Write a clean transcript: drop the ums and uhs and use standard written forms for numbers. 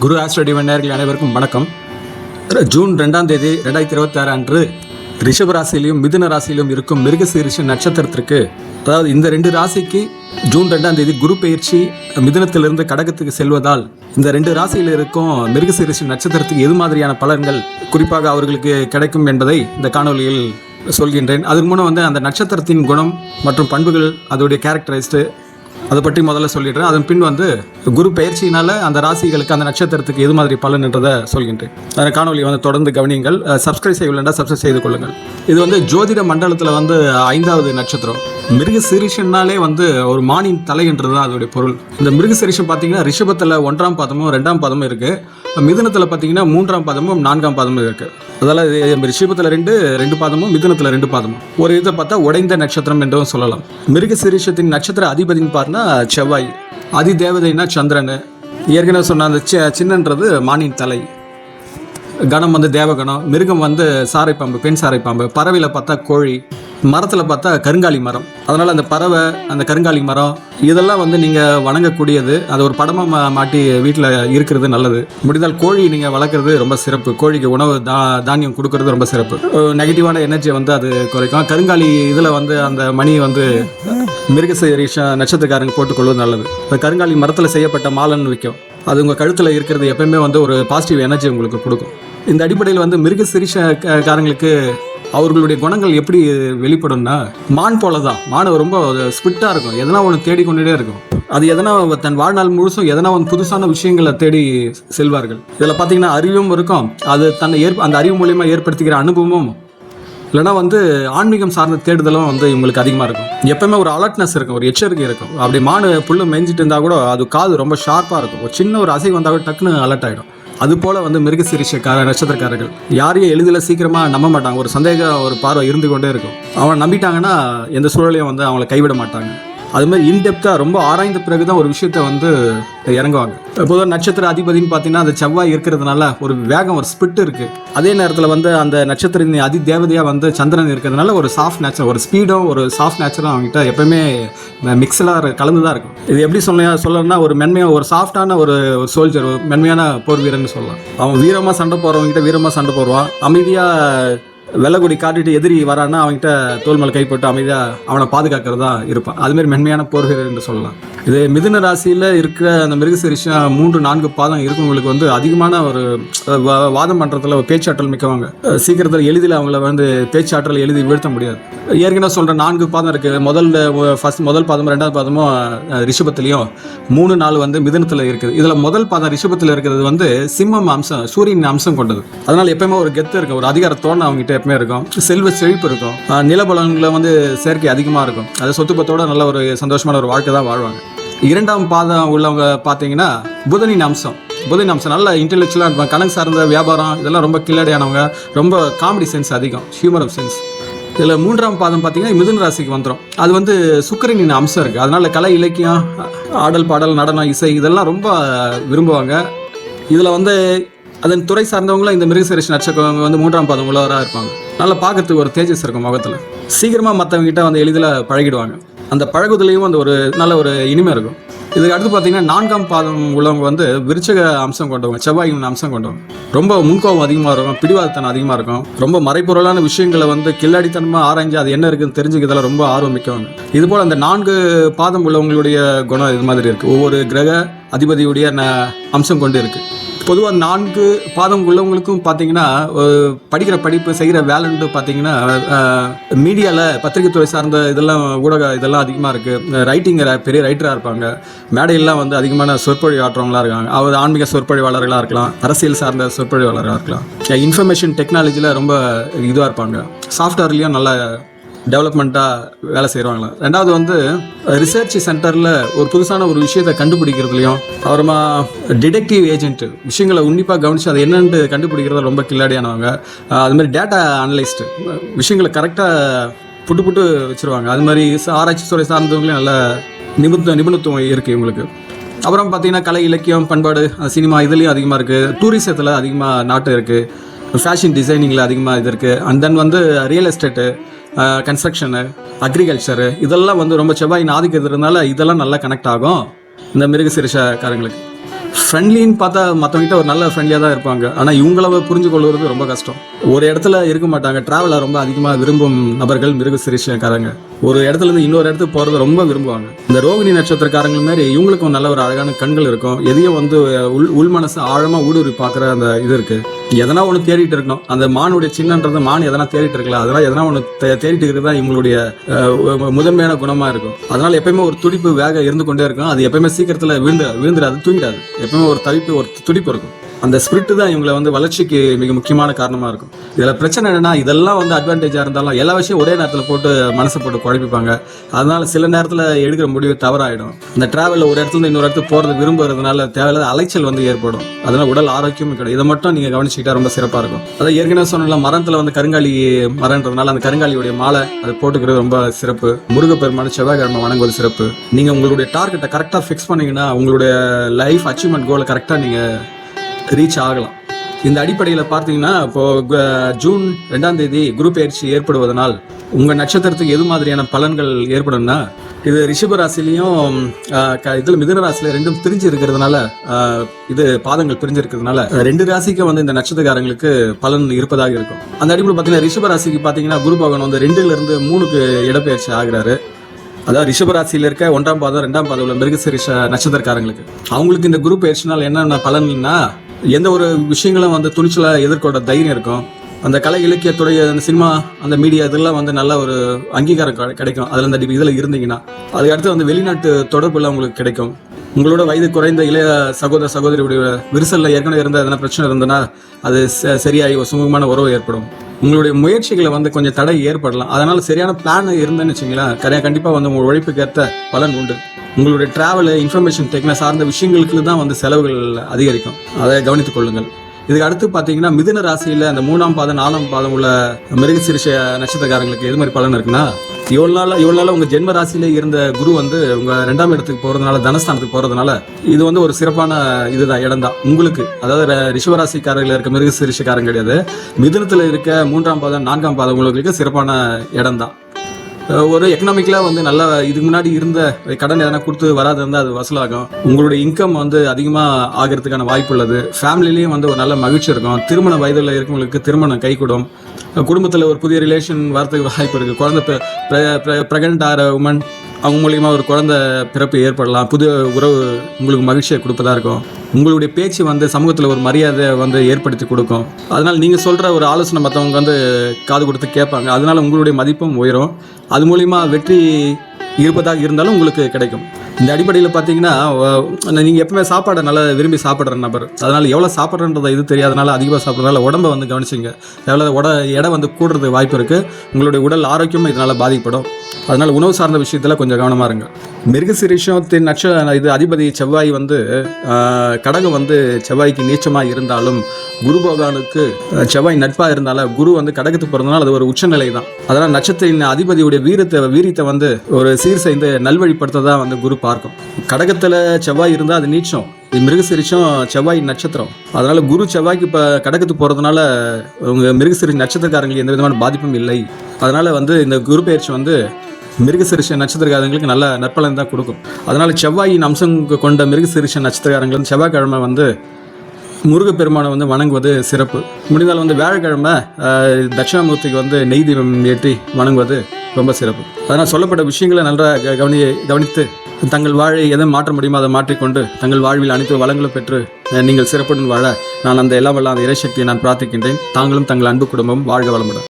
குரு astro நேயர்கள் அனைவருக்கும் வணக்கம். ஜூன் 2ஆம் தேதி 2026 அன்று ரிஷப ராசியிலும் மிதுன ராசியிலும் இருக்கும் மிருகசீரிஷ நட்சத்திரத்திற்கு, அதாவது இந்த 2 ராசிக்கு ஜூன் 2ஆம் தேதி குரு பயிற்சி மிதுனத்திலிருந்து கடகத்துக்கு செல்வதால் இந்த 2 ராசியில் இருக்கும் மிருகசீரிஷ நட்சத்திரத்துக்கு எது மாதிரியான பலன்கள் குறிப்பாக அவர்களுக்கு கிடைக்கும் என்பதை இந்த காணொலியில் சொல்கின்றேன். அதுக்கு முன்னே அந்த நட்சத்திரத்தின் குணம் மற்றும் பண்புகள், அதோடைய கேரக்டரைஸ்டு அதை பற்றி முதல்ல சொல்லிடுறேன். அதன் பின் குரு பயிற்சியினால் அந்த ராசிகளுக்கு அந்த நட்சத்திரத்துக்கு எது மாதிரி பலன் என்றதை சொல்கின்றேன். அந்த காணொலியை தொடர்ந்து கவனியுங்கள். சப்ஸ்கிரைப் செய்யவில்லைன்னா சப்ஸ்கிரைப் செய்து கொள்ளுங்கள். இது ஜோதிட மண்டலத்தில் 5வது நட்சத்திரம். மிருகசீரிஷன்னாலே ஒரு மானின் தலை என்றது தான் அதோடைய பொருள். இந்த மிருகசீரிஷம் பார்த்தீங்கன்னா ரிஷபத்தில் 1ஆம் பாதமும் 2ஆம் பாதமும் இருக்குது. மிதுனத்தில் பார்த்தீங்கன்னா 3ஆம் பாதமும் 4ஆம் பாதமும் இருக்குது. அதால் ரிஷபத்தில் 2 பாதமும் மிதுனத்தில் 2 பாதமும். ஒரு இதை பார்த்தா உடைந்த நட்சத்திரம் என்றும் சொல்லலாம். மிருகசீரிஷத்தின் நட்சத்திர அதிபதினு பார்த்தா செவ்வாய், அதி தேவதைனா சந்திரன். ஏற்கனவே சொன்ன அந்த சின்னன்றது மானின் தலை, கணம் தேவகணம், மிருகம் சாரைப்பாம்பு, பெண் சாரைப்பாம்பு, பறவையில் பார்த்தா கோழி, மரத்தில் பார்த்தா கருங்காலி மரம். அதனால் அந்த பறவை, அந்த கருங்காலி மரம் இதெல்லாம் நீங்கள் வணங்கக்கூடியது. அது ஒரு படமாக மாட்டி வீட்டில் இருக்கிறது நல்லது. முடிந்தால் கோழி நீங்கள் வளர்க்குறது ரொம்ப சிறப்பு. கோழிக்கு உணவு தானியம் கொடுக்கறது ரொம்ப சிறப்பு. நெகட்டிவான எனர்ஜியை அது குறைக்கும். கருங்காலி இதில் அந்த மணி மிருகசீரிஷ நட்சத்திரக்காரங்க போட்டுக்கொள்வது நல்லது. இந்த கருங்காலி மரத்தில் செய்யப்பட்ட மாலைன்னு விற்கும். அது உங்கள் கழுத்தில் இருக்கிறது எப்பயுமே ஒரு பாசிட்டிவ் எனர்ஜி உங்களுக்கு கொடுக்கும். இந்த அடிப்படையில் மிருகசீரிஷக்காரங்களுக்கு அவர்களுடைய குணங்கள் எப்படி வெளிப்படும்னா, மான் போல தான். மான் ரொம்ப ஸ்பிட்டாக இருக்கும். எதனா ஒன்று தேடிக்கொண்டே இருக்கும். அது எதனா தன் வாழ்நாள் முழுசும் எதனா புதுசான விஷயங்களை தேடி செல்வார்கள். இதில் பார்த்தீங்கன்னா அறிவும் இருக்கும். அது தன்னை அந்த அறிவு மூலியமாக ஏற்படுத்திக்கிற அனுபவமும், இல்லைனா ஆன்மீகம் சார்ந்த தேடுதலும் இவங்களுக்கு அதிகமாக இருக்கும். எப்பவுமே ஒரு அலர்ட்னஸ் இருக்கும், ஒரு எச்சரிக்கை இருக்கும். அப்படி மான் புல்லு மேய்ஞ்சிட்டு இருந்தால் கூட அது காது ரொம்ப ஷார்ப்பாக இருக்கும். ஒரு சின்ன ஒரு அசைவு வந்தால் கூட டக்குன்னு அலர்ட் ஆகிடும். அதுபோல் மிருகசீரிஷக்கார நட்சத்திரக்காரர்கள் யாரையும் எளிதில் சீக்கிரமாக நம்ப மாட்டாங்க. ஒரு சந்தேகம், ஒரு பார்வை இருந்து கொண்டே இருக்கும். அவனை நம்பிட்டாங்கன்னா எந்த சூழலையும் அவங்கள கைவிட மாட்டாங்க. அதுமாதிரி இன்டெப்த்தாக ரொம்ப ஆராய்ந்த பிறகு தான் ஒரு விஷயத்தை இறங்குவாங்க. பொதுவாக நட்சத்திர அதிபதினு பார்த்தீங்கன்னா அந்த செவ்வாய் இருக்கிறதுனால ஒரு வேகம், ஒரு ஸ்பிட் இருக்குது. அதே நேரத்தில் அந்த நட்சத்திரத்தின் அதி தேவதையாக சந்திரன் இருக்கிறதுனால ஒரு சாஃப்ட் நேச்சர், ஒரு ஸ்பீடும் ஒரு சாஃப்ட் நேச்சரும் அவங்ககிட்ட எப்பவுமே மிக்சலாக கலந்து தான் இருக்கும். இது எப்படி சொல்லணும்னா, ஒரு மென்மையாக, ஒரு சாஃப்டான ஒரு சோல்ஜர், ஒரு மென்மையான போர் வீரர்னு சொல்லலாம். அவன் வீரமாக சண்டை போடுறவங்ககிட்ட வீரமாக சண்டை போடுவான். அமைதியாக வெள்ளக்குடி காட்டிட்டு எதிரி வரான்னா அவங்ககிட்ட தோல் மேலே கை போட்டு அமைதியாக அவனை பாதுகாக்கிறது தான் இருப்பான். அதுமாரி மென்மையான போர் வீரர் என்று சொல்லலாம். இது மிதுன ராசியில் இருக்கிற அந்த மிருகசீரிஷம் 3-4 பாதம் இருக்கவங்களுக்கு அதிகமான ஒரு வாதம் பண்ணுறதுல ஒரு பேச்சாற்றல் மிக்கவங்க. சீக்கிரத்தில் எளிதில் அவங்கள பேச்சாற்றல் எழுதி வீழ்த்த முடியாது. ஏற்கனவே சொல்கிற 4 பாதம் இருக்குது. முதல் பாதமும் 2ஆவது பாதமும் ரிஷபத்துலேயும், 3-4 மிதுனத்தில் இருக்குது. இதில் முதல் பாதம் ரிஷபத்தில் இருக்கிறது சிம்மம் அம்சம், சூரியன் அம்சம் கொண்டது. அதனால் எப்பயுமே ஒரு கெத்து இருக்கும், ஒரு அதிகாரத்தோடு அவங்ககிட்ட எப்பவுமே இருக்கும். செல்வ செழிப்பு இருக்கும். நிலபலங்களை சேர்க்கை அதிகமாக இருக்கும். அது சொத்துப்பத்தோட நல்ல ஒரு சந்தோஷமான ஒரு வாழ்க்கை தான் வாழ்வாங்க. 2ஆம் பாதம் உள்ளவங்க பார்த்தீங்கன்னா புதனின் அம்சம். புதனின் அம்சம் நல்ல இன்டெலெக்சுவலாக இருப்பாங்க. கணக்கு சார்ந்த வியாபாரம் இதெல்லாம் ரொம்ப கில்லடியானவங்க. ரொம்ப காமெடி சென்ஸ் அதிகம், ஹியூமர் ஆஃப் சென்ஸ். இதில் 3ஆம் பாதம் பார்த்தீங்கன்னா மிதுன ராசிக்கு வந்துடும். அது சுக்கிரனின் அம்சம் இருக்குது. அதனால் கலை, இலக்கியம், ஆடல், பாடல், நடனம், இசை இதெல்லாம் ரொம்ப விரும்புவாங்க. இதில் அதன் துறை சார்ந்தவங்களும் இந்த மிருகசீரிஷ நட்சத்திரம் 3ஆம் பாதம் உள்ளவராக இருப்பாங்க. நல்லா பார்க்கறதுக்கு ஒரு தேஜஸ் இருக்கும் முகத்தில். சீக்கிரமாக மற்றவங்ககிட்ட எளிதில் பழகிடுவாங்க. அந்த பழகுதலையும் ஒரு நல்ல ஒரு இனிமை இருக்கும். இதுக்கு அடுத்து பார்த்தீங்கன்னா 4ஆம் பாதம் உள்ளவங்க விருச்சக அம்சம் கொண்டவங்க, செவ்வாயின் அம்சம் கொண்டவங்க. ரொம்ப முன்கோபம் அதிகமாக இருக்கும், பிடிவாதத்தனம் அதிகமாக இருக்கும். ரொம்ப மறைப்பொருளான விஷயங்களை கில்லாடித்தனமாக ஆராய்ஞ்சு அது என்ன இருக்குன்னு தெரிஞ்சுக்கிறதுல ரொம்ப ஆர்வம் மிக்கவங்க. இதுபோல் அந்த 4 பாதம் உள்ளவங்களுடைய குணம் இது மாதிரி இருக்குது. ஒவ்வொரு கிரக அதிபதியுடைய அம்சம் கொண்டு இருக்குது. பொதுவாக 4 பாதம் உள்ளவங்களுக்கும் பார்த்தீங்கன்னா படிக்கிற படிப்பு, செய்கிற வேலைன்ட்டு பார்த்தீங்கன்னா மீடியாவில் பத்திரிகை துறை சார்ந்த இதெல்லாம், ஊடக இதெல்லாம் அதிகமாக இருக்குது. ரைட்டிங் பெரிய ரைட்டராக இருப்பாங்க. மேடையெல்லாம் அதிகமான சொற்பொழிவு ஆற்றவங்களாக இருக்காங்க. அவர் ஆன்மீக சொற்பொழிவாளர்களாக இருக்கலாம், அரசியல் சார்ந்த சொற்பொழிவாளர்களாக இருக்கலாம். இன்ஃபர்மேஷன் டெக்னாலஜியில் ரொம்ப இதுவாக இருப்பாங்க. சாஃப்ட்வேர்லேயும் நல்ல டெவலப்மெண்ட்டாக வேலை செய்கிறவங்களா. 2வது ரிசர்ச் சென்டரில் ஒரு புதுசான ஒரு விஷயத்தை கண்டுபிடிக்கிறதுலையும், அப்புறமா டிடெக்டிவ் ஏஜென்ட், விஷயங்களை உன்னிப்பாக கவனித்து அதை என்னென்னு கண்டுபிடிக்கிறத ரொம்ப கில்லாடியானவங்க. அதுமாதிரி டேட்டா அனலைஸ்ட்டு, விஷயங்களை கரெக்டாக புட்டு வச்சுருவாங்க. அது மாதிரி ஆராய்ச்சி துறை சார்ந்தவங்களையும் நல்ல நிபுணத்துவம் இருக்குது இவங்களுக்கு. அப்புறம் பார்த்திங்கன்னா கலை, இலக்கியம், பண்பாடு, சினிமா இதுலேயும் அதிகமாக இருக்குது. டூரிசத்தில் அதிகமாக நாட்டு இருக்குது. ஃபேஷன் டிசைனிங்கில் அதிகமாக இது இருக்குது. And then real estate, construction, agriculture இதெல்லாம் ரொம்ப செவ்வாயின் ஆதிக்கத்தினால இதெல்லாம் நல்லா கனெக்ட் ஆகும் இந்த மிருகசீரிஷக்காரங்களுக்கு. ஃப்ரெண்ட்லின்னு பார்த்தா மற்றவங்கிட்ட ஒரு நல்ல ஃப்ரெண்ட்லியாக தான் இருப்பாங்க. ஆனால் இவங்கள புரிஞ்சு கொள்வது ரொம்ப கஷ்டம். ஒரு இடத்துல இருக்க மாட்டாங்க. ட்ராவலை ரொம்ப அதிகமாக விரும்பும் நபர்கள் மிருகசீரிஷக்காரங்க. ஒரு இடத்துலேருந்து இன்னொரு இடத்துக்கு போகிறத ரொம்ப விரும்புவாங்க. இந்த ரோகிணி நட்சத்திரக்காரங்கள் மாதிரி இவங்களுக்கும் நல்ல ஒரு அழகான கண்கள் இருக்கும். எதையும் வந்து உள் மனசு ஆழமாக ஊடுருவி பார்க்குற அந்த இது இருக்குது. எதனா ஒன்று தேடிட்டு இருக்கணும். அந்த மானுடைய சின்னன்றது மான் எதனா தேடிட்டு இருக்கலாம். அதனால் எதனா ஒன்று தேடிட்டு இருக்கிறது தான் இவங்களுடைய முதன்மையான குணமாக இருக்கும். அதனால் எப்பயுமே ஒரு துடிப்பு வேக இருந்து கொண்டே இருக்கும். அது எப்பயுமே சீக்கிரத்தில் விழுந்துடாது, தூங்கிடாது. எப்பவுமே ஒரு தவிப்பு, ஒரு துடிப்பு இருக்கும். அந்த ஸ்பிரிட் தான் இவங்களை வந்து வளர்ச்சிக்கு மிக முக்கியமான காரணமாக இருக்கும். இதில் பிரச்சனை என்னன்னா, இதெல்லாம் வந்து அட்வான்டேஜாக இருந்தாலும் எல்லா விஷயம் ஒரே நேரத்தில் போட்டு மனசை போட்டு குழப்பிப்பாங்க. அதனால சில நேரத்தில் எடுக்கிற முடிவு தவறாயிடும். இந்த டிராவலில் ஒரு இடத்துல இன்னொரு இடத்துக்கு போகிறது விரும்புறதுனால தேவையில்லாத அலைச்சல் வந்து ஏற்படும். அதனால் உடல் ஆரோக்கியமும் கிடைக்கும். இதை மட்டும் நீங்கள் கவனிச்சுக்கிட்டா ரொம்ப சிறப்பாக இருக்கும். அதாவது ஏற்கனவே சொன்னால மரத்தில் வந்து கருங்காலி மரன்றதுனால அந்த கருங்காலியுடைய மாலை அதை போட்டுக்கிறது ரொம்ப சிறப்பு. முருகப்பெருமான செவ்வாய்க்கிழமை வணங்குவது சிறப்பு. நீங்கள் உங்களுடைய டார்கெட்டை கரெக்டாக ஃபிக்ஸ் பண்ணீங்கன்னா உங்களுடைய லைஃப் அச்சீவ்மெண்ட் கோலை கரெக்டாக நீங்கள் ரீச் ஆகலாம். இந்த அடிப்படையில் பார்த்தீங்கன்னா இப்போது ஜூன் 2ஆம் தேதி குரு பயிற்சி ஏற்படுவதனால் உங்கள் நட்சத்திரத்துக்கு எது மாதிரியான பலன்கள் ஏற்படும்னா, இது ரிஷபராசிலையும் இதில் மிதுன ராசியில் ரெண்டும் பிரிஞ்சு இருக்கிறதுனால, இது பாதங்கள் பிரிஞ்சு இருக்கிறதுனால 2 ராசிக்கும் வந்து இந்த நட்சத்திரக்காரங்களுக்கு பலன் இருப்பதாக இருக்கும். அந்த அடிப்படையில் பார்த்தீங்கன்னா ரிஷபராசிக்கு பார்த்தீங்கன்னா குரு பகவான் வந்து 2லிருந்து 3க்கு இடப்பெயர்ச்சி ஆகிறாரு. அதாவது ரிஷபராசியில் இருக்க 1ஆம் பாதம் 2ஆம் பாதம் உள்ள மிருகசீரிஷ நட்சத்திரக்காரங்களுக்கு அவங்களுக்கு இந்த குரு பயிற்சினால் என்னென்ன பலன்னா, எந்த ஒரு விஷயங்களும் வந்து துணிச்சலாக எதிர்கொள்ள தைரியம் இருக்கும். அந்த கலை இலக்கியத்துடைய அந்த சினிமா, அந்த மீடியா இதெல்லாம் வந்து நல்ல ஒரு அங்கீகாரம் கிடைக்கும். அதில் அந்த இதில் இருந்தீங்கன்னா அதுக்கு அடுத்து வந்து வெளிநாட்டு தொடர்புலாம் உங்களுக்கு கிடைக்கும். உங்களோட வயது குறைந்த இளைய சகோதரியுடைய விரிசலில் ஏற்கனவே இருந்த எதனா பிரச்சனை இருந்ததுன்னா அது சரியாகி ஒரு சுமூகமான உறவு ஏற்படும். உங்களுடைய முயற்சிகளை வந்து கொஞ்சம் தடை ஏற்படலாம். அதனால் சரியான பிளான் இருந்தேன்னு வச்சிங்களேன், கண்டிப்பாக வந்து உங்கள் உழைப்புக்கு ஏற்ற பலன் உண்டு. உங்களுடைய டிராவல் இன்ஃபர்மேஷன் டெக்னாலஜி சார்ந்த விஷயங்களுக்கு தான் வந்து செலவுகள் அதிகரிக்கும். அதை கவனித்துக் கொள்ளுங்கள். இதுக்கு அடுத்து பார்த்தீங்கன்னா மிதுன ராசியில் அந்த 3ஆம் பாதம் 4ஆம் பாதம் உள்ள மிருகசீரிஷ நட்சத்திரக்காரங்களுக்கு எது மாதிரி பலன் இருக்குன்னா, இவ்வளோ நாள் உங்கள் ஜென்ம ராசியிலே இருந்த குரு வந்து உங்கள் 2ஆம் இடத்துக்கு போகிறதுனால, தனஸ்தானத்துக்கு போகிறதுனால இது வந்து ஒரு சிறப்பான இதுதான், இடம் தான் உங்களுக்கு. அதாவது ரிஷபராசிக்காரர்கள் இருக்க மிருகசீரிஷக்காரங்க கிடையாது. மிதுனத்தில் இருக்க 3ஆம் பாதம் 4ஆம் பாதம் உங்களுக்கு சிறப்பான இடம் தான். ஒரு எக்கனாமிக்கலாக வந்து நல்லா இதுக்கு முன்னாடி இருந்த கடன் எதனா கொடுத்து வராது இருந்தால் அது வசூலாகும். உங்களுடைய இன்கம் வந்து அதிகமாக ஆகிறதுக்கான வாய்ப்பு உள்ளது. ஃபேமிலிலையும் வந்து ஒரு நல்ல மகிழ்ச்சி இருக்கும். திருமண வயதில் இருக்கவங்களுக்கு திருமணம் கைகூடும். குடும்பத்தில் ஒரு புதிய ரிலேஷன் வரதுக்கு வாய்ப்பு இருக்குது. குழந்தை ப்ரெக்னென்ட் ஆகிற உமன் அவங்க மூலியமாக ஒரு குழந்தை பிறப்பு ஏற்படலாம். புது உறவு உங்களுக்கு மகிழ்ச்சியை கொடுப்பதா இருக்கும். உங்களுடைய பேச்சு வந்து சமூகத்தில் ஒரு மரியாதை வந்து ஏற்படுத்தி கொடுக்கும். அதனால் நீங்கள் சொல்கிற ஒரு ஆலோசனை மற்றவங்க வந்து காது கொடுத்து கேட்பாங்க. அதனால் உங்களுடைய மதிப்பும் உயரும். அது மூலிமா வெற்றி இருப்பதாக இருந்தாலும் உங்களுக்கு கிடைக்கும். இந்த அடிப்படையில் பார்த்தீங்கன்னா, நீங்கள் எப்பவுமே சாப்பாடை நல்லா விரும்பி சாப்பிட்ற நபர். அதனால் எவ்வளோ சாப்பிட்றன்றதை இது தெரியாதனால அதிகமாக சாப்பிட்றதுனால உடம்பை வந்து கவனிச்சிங்க. எவ்வளோ எடை வந்து கூடுறதுக்கு வாய்ப்பு இருக்குது. உங்களுடைய உடல் ஆரோக்கியமும் இதனால் பாதிக்கப்படும். அதனால் உணவு சார்ந்த விஷயத்தில் கொஞ்சம் கவனமாக இருங்க. மிருகசீரிஷத்தின் இது அதிபதி செவ்வாய் வந்து கடகம் வந்து செவ்வாய்க்கு நீச்சமாக இருந்தாலும் குரு பகவானுக்கு செவ்வாய் நட்பாக இருந்தாலும் குரு வந்து கடகத்துக்கு பிறந்தனால அது ஒரு உச்சநிலை தான். அதனால் நட்சத்திரின் அதிபதியுடைய வீரியத்தை வந்து ஒரு சீர் செய்து நல்வழிப்படுத்த தான் வந்து குரு பார்க்கும். கடகத்தில் செவ்வாய் இருந்தால் அது நீச்சம். மிருகசீரிஷம் செவ்வாய் நட்சத்திரம். அதனால் குரு செவ்வாய்க்கு இப்போ கடகத்துக்கு போகிறதுனால உங்கள் மிருகசீரிஷ நட்சத்திரக்காரங்களுக்கு எந்த விதமான பாதிப்பும் இல்லை. அதனால் வந்து இந்த குரு பயிற்சி வந்து மிருகசீரிஷ நட்சத்திரக்காரங்களுக்கு நல்ல நற்பலன் தான் கொடுக்கும். அதனால் செவ்வாயின் அம்சம் கொண்ட மிருகசீரிஷ நட்சத்திரக்காரங்கள் செவ்வாய்க்கிழமை வந்து முருகப்பெருமானை வந்து வணங்குவது சிறப்பு. முடிந்தால் வந்து வியாழக்கிழமை தட்சிணாமூர்த்திக்கு வந்து நெய் தீபம் ஏற்றி வணங்குவது ரொம்ப சிறப்பு. அதனால் சொல்லப்பட்ட விஷயங்களை நல்லா கவனித்து தங்கள் வாழை எதை மாற்ற முடியுமோ அதை மாற்றிக்கொண்டு தங்கள் வாழ்வில் அனைத்து வளங்களும் பெற்று நீங்கள் சிறப்புடன் வாழ நான் அந்த எல்லாம் வல்ல அந்த இறைசக்தியை நான் பிரார்த்திக்கின்றேன். தாங்களும் தங்கள் அன்பு குடும்பம் வாழ்க வளமுடன்.